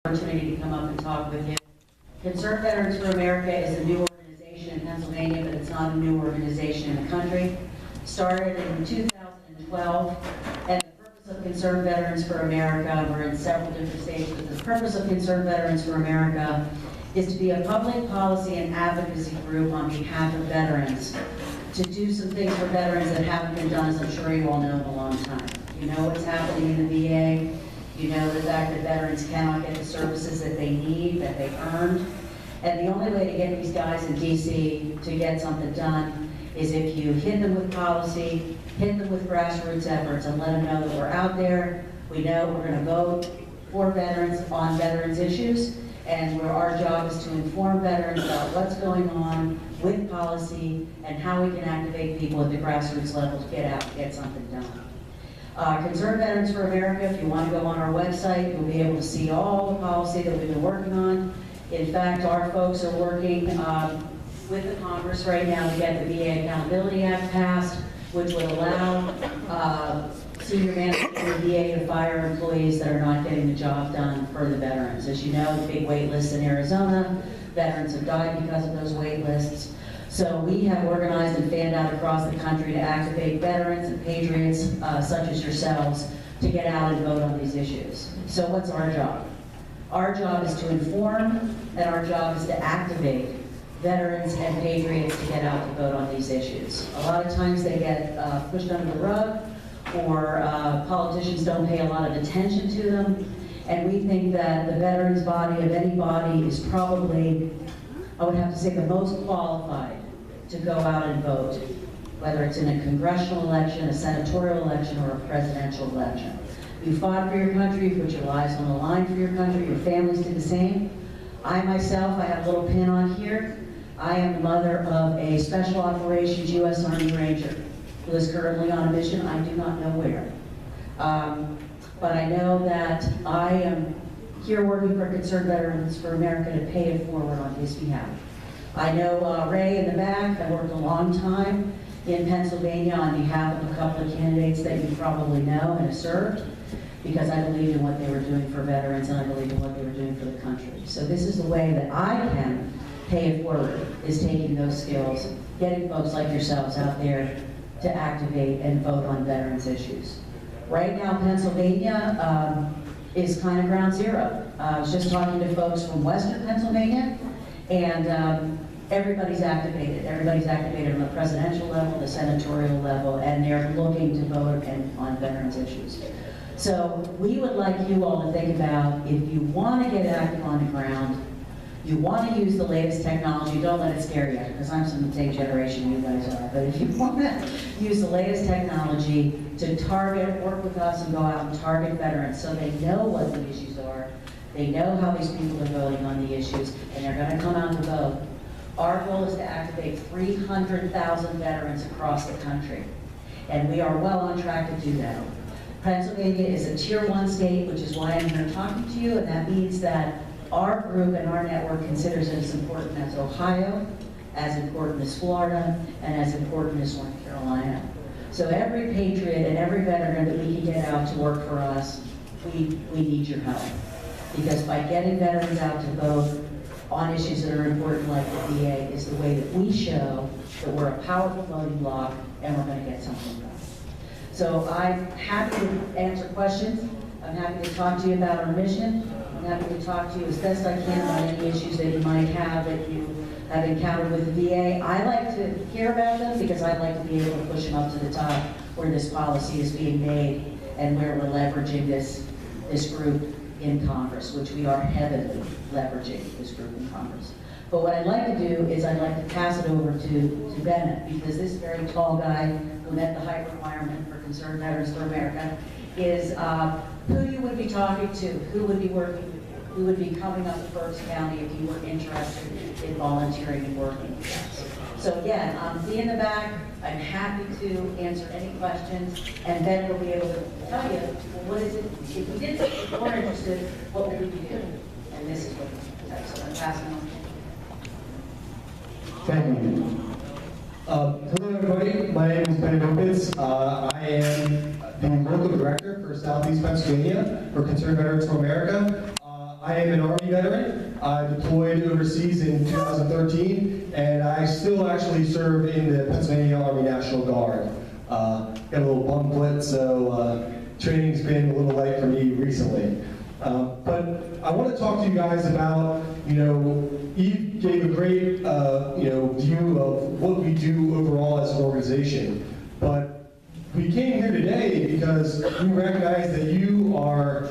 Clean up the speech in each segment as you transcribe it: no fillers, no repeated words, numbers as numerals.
Opportunity to come up and talk with you. Concerned Veterans for America is a new organization in Pennsylvania, but it's not a new organization in the country. Started in 2012, and the purpose of Concerned Veterans for America, we're in several different states, but the purpose of Concerned Veterans for America is to be a public policy and advocacy group on behalf of veterans, to do some things for veterans that haven't been done, as I'm sure you all know, in a long time. You know what's happening in the VA. You know the fact that veterans cannot get the services that they need, that they've earned. And the only way to get these guys in DC to get something done is if you hit them with policy, hit them with grassroots efforts, and let them know that we're out there. We know we're going to vote for veterans on veterans issues, and where our job is to inform veterans about what's going on with policy and how we can activate people at the grassroots level to get out and get something done. Concerned Veterans for America, if you want to go on our website, you'll be able to see all the policy that we've been working on. In fact, our folks are working with the Congress right now to get the VA Accountability Act passed, which would allow senior management in the VA to fire employees that are not getting the job done for the veterans. As you know, the big wait lists in Arizona, veterans have died because of those wait lists. So we have organized and fanned out across the country to activate veterans and patriots such as yourselves to get out and vote on these issues. So what's our job? Our job is to inform, and our job is to activate veterans and patriots to get out to vote on these issues. A lot of times they get pushed under the rug, or politicians don't pay a lot of attention to them, and we think that the veterans body of any body is probably, I would have to say, the most qualified to go out and vote, whether it's in a congressional election, a senatorial election, or a presidential election. You fought for your country, you put your lives on the line for your country, your families did the same. I myself, I have a little pin on here. I am the mother of a Special Operations U.S. Army Ranger who is currently on a mission, I do not know where. But I know that I am here working for Concerned Veterans for America to pay it forward on his behalf. I know Ray in the back. I worked a long time in Pennsylvania on behalf of a couple of candidates that you probably know and have served, because I believed in what they were doing for veterans and I believed in what they were doing for the country. So this is the way that I can pay it forward, is taking those skills, getting folks like yourselves out there to activate and vote on veterans issues. Right now, Pennsylvania is kind of ground zero. I was just talking to folks from Western Pennsylvania, and everybody's activated. Everybody's activated on the presidential level, the senatorial level, and they're looking to vote on veterans issues. So we would like you all to think about, if you want to get active on the ground, you want to use the latest technology, don't let it scare you, because I'm from the same generation you guys are, but if you want to use the latest technology to target, work with us and go out and target veterans so they know what the issues are, they know how these people are voting on the issues, and they're going to come out to vote. Our goal is to activate 300,000 veterans across the country, and we are well on track to do that. Pennsylvania is a Tier 1 state, which is why I'm here talking to you, and that means that our group and our network considers it as important as Ohio, as important as Florida, and as important as North Carolina. So every patriot and every veteran that we can get out to work for us, we need your help. Because by getting veterans out to vote on issues that are important like the VA is the way that we show that we're a powerful voting bloc and we're going to get something done. So I'm happy to answer questions. I'm happy to talk to you about our mission. I'm happy to talk to you as best I can about any issues that you might have that you have encountered with the VA. I like to hear about them because I like to be able to push them up to the top where this policy is being made and where we're leveraging this group in Congress, which we are heavily leveraging this group in Congress. But what I'd like to do is I'd like to pass it over to Bennett, because this very tall guy who met the height requirement for Concerned Veterans for America is who you would be talking to, who would be working with you, who would be coming up to Berks County if you were interested in volunteering and working with us. So again, be in the back. I'm happy to answer any questions, and Bennett will be able to tell you, well, what is it, if you did something, if you weren't interested, what would you do? And this is what so I'm passing on. Thank you. Hello everybody, my name is Ben Opitz. I am the local director for Southeast Pennsylvania for Concerned Veterans for America. I am an Army veteran. I deployed overseas in 2013, and I still actually serve in the Pennsylvania Army National Guard. Got a little bum foot, so training's been a little light for me recently. But I want to talk to you guys about, Eve gave a great, view of what we do overall as an organization. But we came here today because we recognize that you are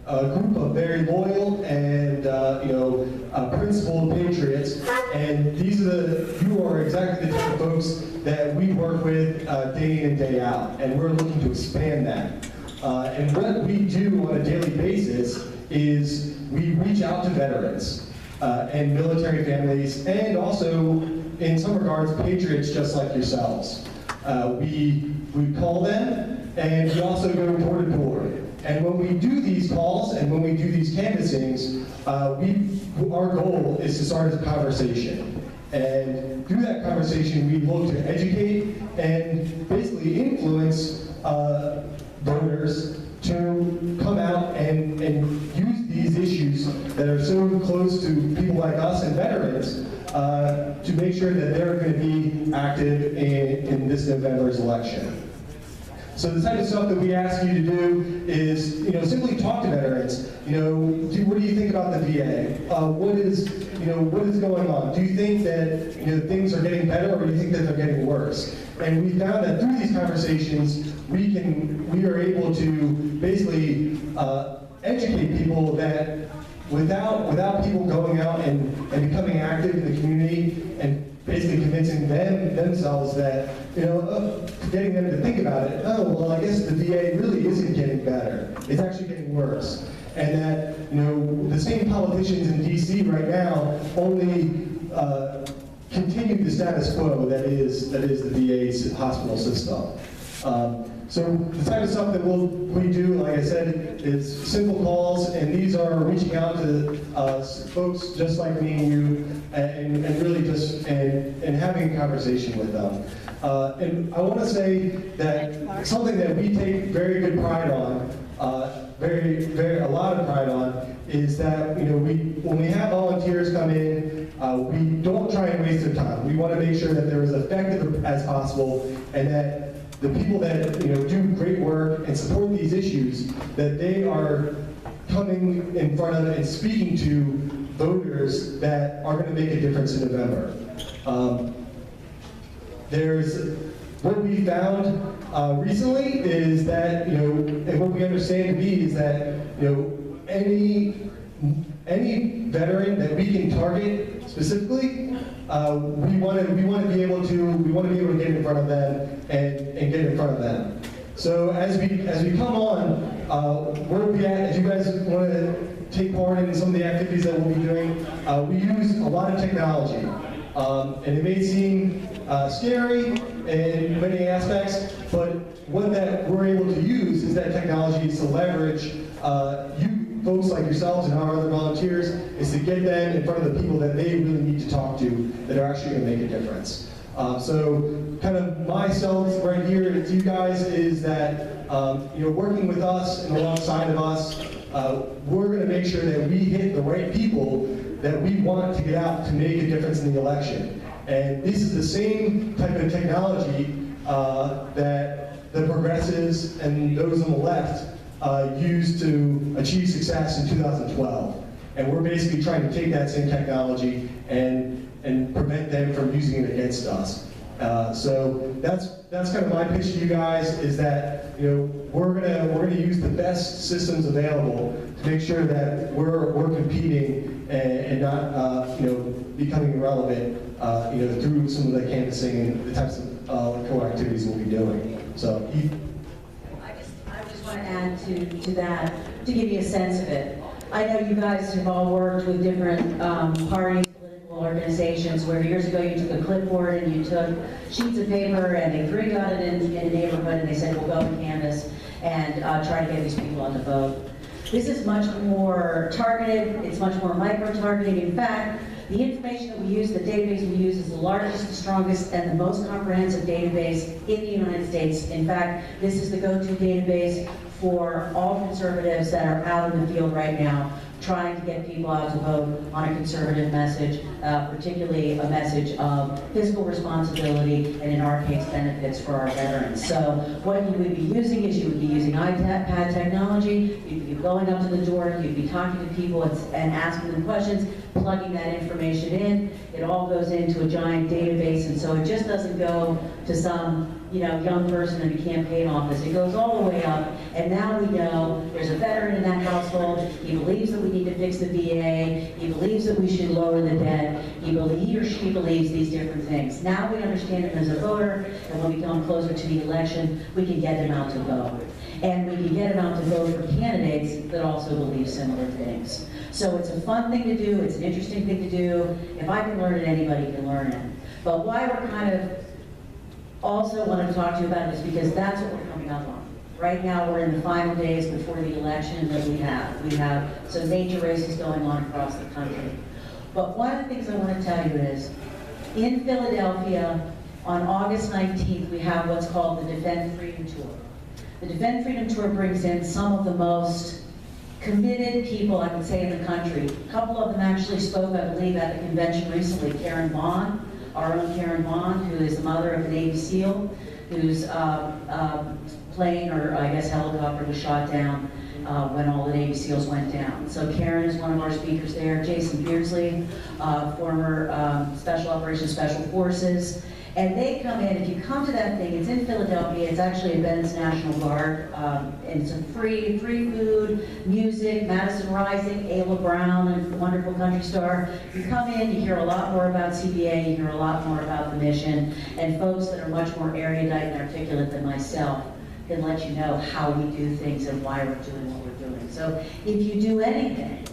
a group of very loyal and principled patriots, and you are exactly the type of folks that we work with day in and day out, and we're looking to expand that. And what we do on a daily basis is we reach out to veterans and military families, and also, in some regards, patriots just like yourselves. We call them, and we also go door to door. And when we do these calls and when we do these canvassings, our goal is to start a conversation. And through that conversation, we look to educate and basically influence voters to come out and use these issues that are so close to people like us and veterans to make sure that they're going to be active in this November's election. So the type of stuff that we ask you to do is, simply talk to veterans. What do you think about the VA? What is going on? Do you think that things are getting better, or do you think that they're getting worse? And we found that through these conversations, we are able to basically educate people that without people going out and becoming active in the community and basically convincing themselves that, getting them to think about it, oh, well, I guess the VA really isn't getting better. It's actually getting worse. And that, the same politicians in DC right now only continue the status quo that is the VA's hospital system. So the type of stuff that we do, like I said, is simple calls, and these are reaching out to folks just like me and you, and really just and having a conversation with them. And I want to say that something that we take very good pride on, a lot of pride on, is that when we have volunteers come in, we don't try and waste their time. We want to make sure that they're as effective as possible, and that the people that do great work and support these issues, that they are coming in front of and speaking to voters that are going to make a difference in November. What we found recently is that and what we understand to be is that any veteran that we can target specifically, we want to be able to get in front of them and get in front of them. So as we come on, where we at? As you guys want to take part in some of the activities that we'll be doing, we use a lot of technology, and it may seem scary in many aspects, but what that we're able to use is that technology to leverage you folks like yourselves and our other volunteers, is to get them in front of the people that they really need to talk to that are actually going to make a difference. So kind of myself right here to you guys is that working with us and alongside of us, we're going to make sure that we hit the right people that we want to get out to make a difference in the election. And this is the same type of technology that the progressives and those on the left used to achieve success in 2012. And we're basically trying to take that same technology and prevent them from using it against us. So that's kind of my pitch to you guys, is that we're gonna use the best systems available to make sure that we're competing and not becoming irrelevant through some of the canvassing and the types of core activities we'll be doing. So. I just want to add to that, to give you a sense of it. I know you guys have all worked with different parties, political organizations, where years ago you took a clipboard and you took sheets of paper and they threw you out in a neighborhood and they said, we'll go and canvass and try to get these people on the vote. This is much more targeted, it's much more micro-targeting. In fact, the information that we use, the database we use, is the largest, the strongest, and the most comprehensive database in the United States. In fact, this is the go-to database for all conservatives that are out in the field right now, trying to get people out to vote on a conservative message, particularly a message of fiscal responsibility and, in our case, benefits for our veterans. So what you would be using is you would be using iPad technology, you'd be going up to the door, you'd be talking to people and asking them questions, plugging that information in. It all goes into a giant database, and so it just doesn't go to some young person in a campaign office. It goes all the way up, and now we know there's a veteran in that household. He believes that we need to fix the VA. He believes that we should lower the debt. He or she believes these different things. Now we understand him as a voter, and when we come closer to the election, we can get him out to vote. And we can get him out to vote for candidates that also believe similar things. So it's a fun thing to do. It's an interesting thing to do. If I can learn it, anybody can learn it. But why we're kind of also want to talk to you about it is because that's what we're coming up on. Right now, we're in the final days before the election that we have. We have some major races going on across the country. But one of the things I want to tell you is, in Philadelphia, on August 19th, we have what's called the Defend Freedom Tour. The Defend Freedom Tour brings in some of the most committed people, I would say, in the country. A couple of them actually spoke, I believe, at the convention recently. Karen Vaughn, our own Karen Vaughn, who is the mother of a Navy SEAL, whose plane, or I guess helicopter, was shot down when all the Navy SEALs went down. So Karen is one of our speakers there. Jason Beardsley, former Special Operations Special Forces. And they come in, if you come to that thing, it's in Philadelphia, it's actually in Bennett's National Guard, and some free food, music, Madison Rising, Ayla Brown, a wonderful country star. You come in, you hear a lot more about CBA, you hear a lot more about the mission, and folks that are much more erudite and articulate than myself can let you know how we do things and why we're doing what we're doing. So if you do anything,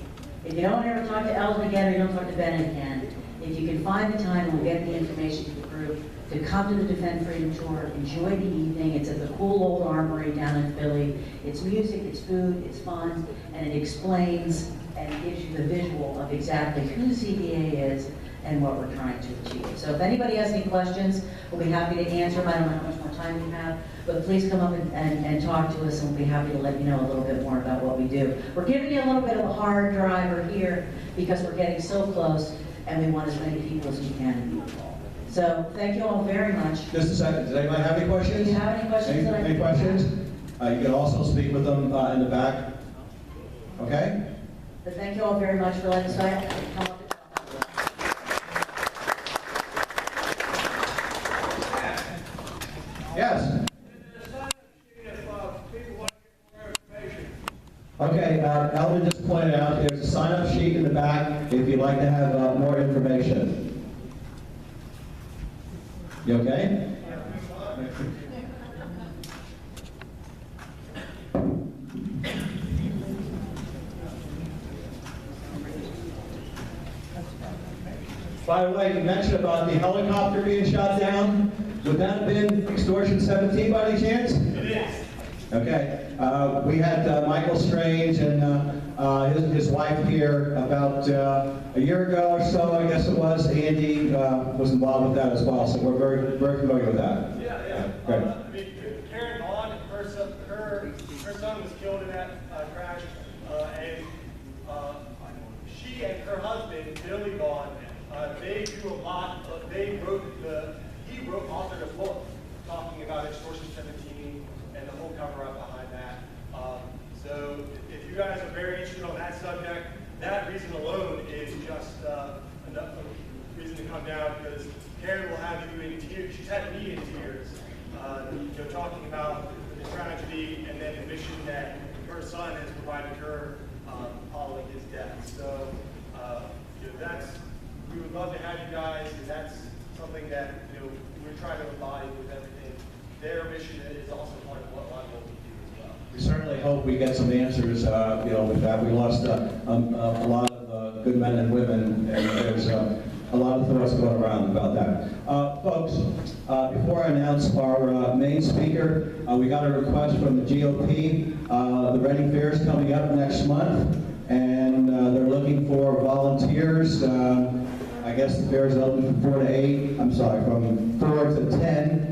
if you don't ever talk to Eldon again or you don't talk to Bennett again, if you can find the time, and we'll get the information to the group, to come to the Defend Freedom Tour, enjoy the evening. It's at the cool old armory down in Philly. It's music, it's food, it's fun, and it explains and gives you the visual of exactly who CBA is and what we're trying to achieve. So if anybody has any questions, we'll be happy to answer them. I don't know how much more time we have, but please come up and talk to us, and we'll be happy to let you know a little bit more about what we do. We're giving you a little bit of a hard driver here because we're getting so close, and we want as many people as we can to be involved. So thank you all very much. Just a second. Does anybody have any questions? Do you have any questions? Any questions? You can also speak with them in the back. Okay? But thank you all very much for letting us come up and talk. Yes. Okay, Alvin just pointed out there's a sign-up sheet in the back if you'd like to have more information. You okay? By the way, you mentioned about the helicopter being shot down. Would that have been extortion 17 by any chance? It is. Okay. We had Michael Strange and his wife here about a year ago or so, I guess it was. Andy was involved with that as well, so we're very, very familiar with that. Yeah. Great. I mean, Karen Vaughn, her son was killed in that crash, and she and her husband, Billy Vaughn, they do a lot. He authored a book talking about extortion 17 and the whole cover-up behind that. So if you guys are very interested on that subject, that reason alone is just enough reason to come down, because Karen will have you in tears. She's had me in tears, talking about the tragedy and then the mission that her son has provided her following his death. So we would love to have you guys, and that's something that we're trying to embody with everything. Their mission is also part of what we do as well. We certainly hope we get some answers. With that, we lost a lot of good men and women, and there's a lot of thoughts going around about that. Folks, before I announce our main speaker, we got a request from the GOP. The Reading Fair is coming up next month, and they're looking for volunteers. I guess the fair is open from 4 to 8. I'm sorry, from 4 to 10.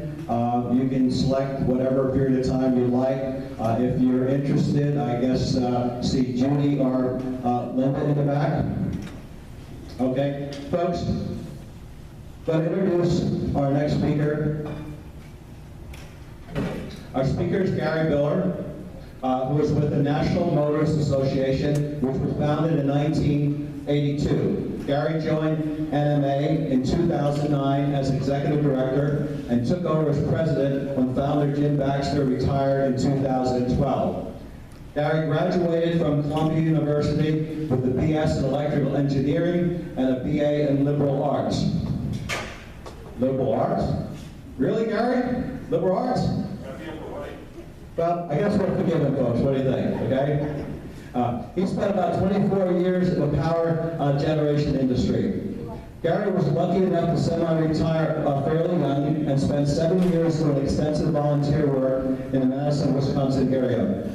You can select whatever period of time you like. If you're interested, I guess see Judy, our Linda in the back. Okay, folks, going to introduce our next speaker. Our speaker is Gary Biller, who is with the National Motorist Association, which was founded in 1982. Gary joined NMA in 2009 as executive director and took over as president when founder Jim Baxter retired in 2012. Gary graduated from Columbia University with a BS in electrical engineering and a BA in liberal arts. Liberal arts? Really, Gary? Liberal arts? Well, I guess we'll forgive him, folks. What do you think, okay? He spent about 24 years in the power generation industry. Gary was lucky enough to semi-retire fairly young and spent 7 years doing extensive volunteer work in the Madison, Wisconsin area.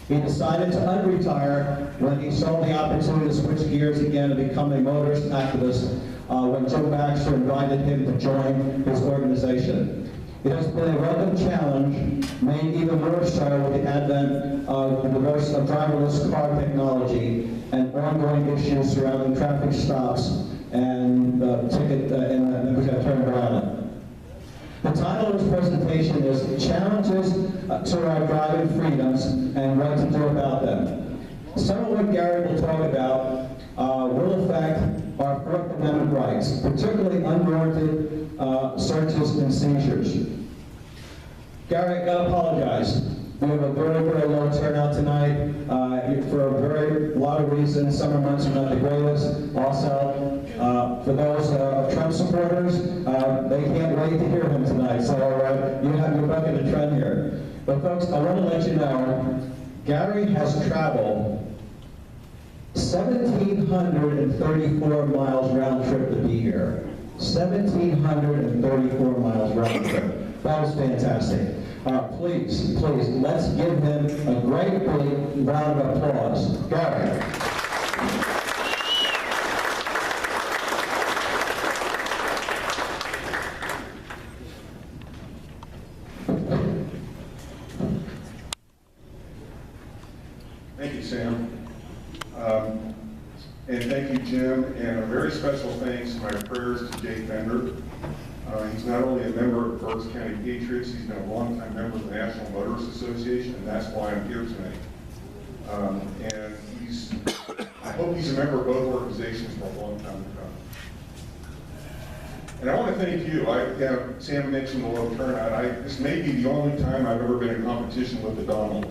He decided to unretire when he saw the opportunity to switch gears again and become a motorist activist when Joe Baxter invited him to join his organization. It has been a welcome challenge, made even more so with the advent of driverless car technology and ongoing issues surrounding traffic stops and ticket and turn violent. The title of his presentation is Challenges to Our Driving Freedoms and What to Do About Them. Some of what Gary will talk about will affect our Fourth Amendment rights, particularly unwarranted searches and seizures. Gary, I gotta apologize. We have a very, very low turnout tonight for a lot of reasons. Summer months are not the greatest. Also, for those Trump supporters, they can't wait to hear him tonight. So you're bucking the trend here. But folks, I want to let you know, Gary has traveled 1,734 miles round trip to be here. 1,734 miles round trip. That was fantastic. Please, let's give him a great big round of applause. Gary. Thank you, Sam. And thank you, Jim, and a very special thanks to my prayers to Jake Bender. He's not only a member of Berks County Patriots, he's been a longtime member of the National Motorist Association, and that's why I'm here tonight. And I hope he's a member of both organizations for a long time to come. And I want to thank you. Sam mentioned the low turnout. This may be the only time I've ever been in competition with the Donald.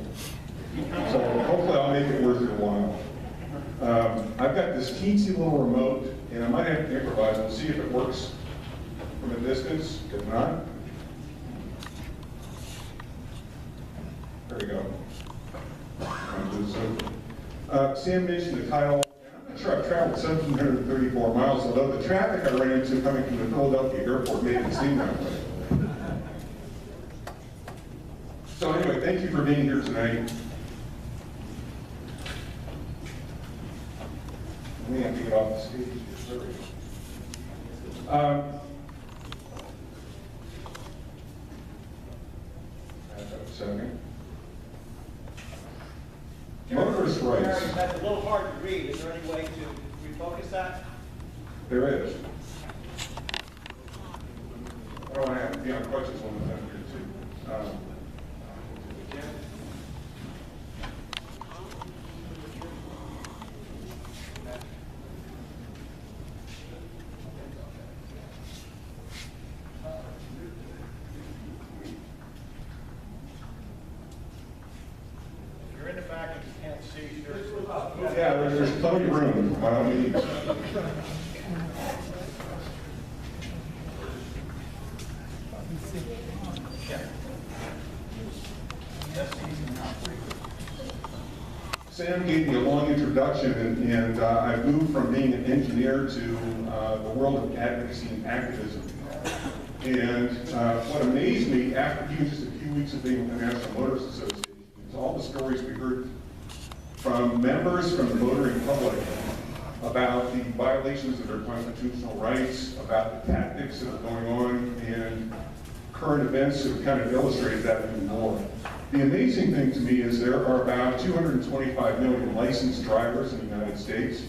So hopefully I'll make it worth your while. I've got this teensy little remote, and I might have to improvise. We'll see if it works from a distance. If not, there we go. Sam mentioned the title. I'm not sure I've traveled 1,734 miles, although the traffic I ran into coming from the Philadelphia airport made it seem that way. So anyway, thank you for being here tonight. We have to get off the stage. There we go. Motorist rights. That's a little hard to read. Is there any way to refocus that? There is. I don't want to have to be on crutches one time here too. Yeah, there's plenty of room, by all means. Sam gave me a long introduction, and I moved from being an engineer to the world of advocacy and activism. And what amazed me after even just a few weeks of being with the National Motorist Association is all the stories we heard from members from the motoring public about the violations of their constitutional rights, about the tactics that are going on, and current events have kind of illustrated that even more. The amazing thing to me is there are about 225 million licensed drivers in the United States.